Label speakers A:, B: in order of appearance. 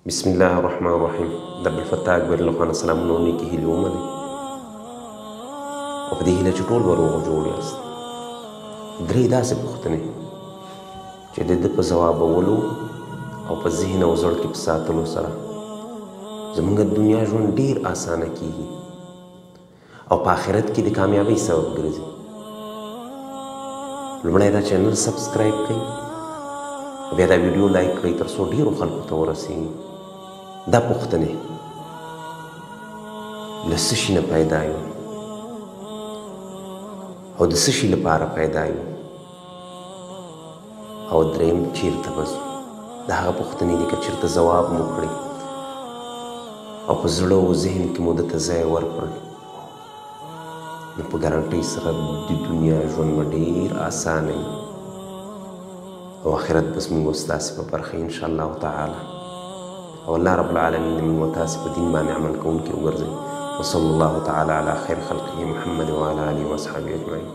A: بسم الله الرحمن الرحیم. د عبدالفتاح اکبري له خوا سلامونه او نیکې هیلې ومنئ او په دې هیله چې ټول به روغ جوړ یاست. درې داسې پوښتنې چې د ده په ځوابولو او په ذهن او زړه کې په ساتلو سره زموږ د دنیا ژوند ډېر اسانه کیږي او په آخرت کې د کامیابۍ سبب ګرځي. لومړی دا چینل سبسکرایب کړئ، بیا دا ویډیو لایک کړئ تر څو ډېرو خلکو ته ورسیږي. دا پوښتنې له څه شي نه پیدا یو او د څه شي لپاره پیدا یو او دریم چیرته به ځو. دا هغه پوښتنې دي که چېرته ځواب مو کړئ او په زړه او ذهن کې مو دته ځای ورکړئ نو په ګارانټۍ سره د دنیا ژوند به ډېر اسانه وي او آخرت به زموږ او ستاسې په برخه انشاءالله تعالی. او الله رب العالمین د موږ او تاسې په دین باندې عمل کوونکي وګرځوي. وصلی الله تعالی علی خیر خلقه محمد وعلى آله واصحابه اجمعین.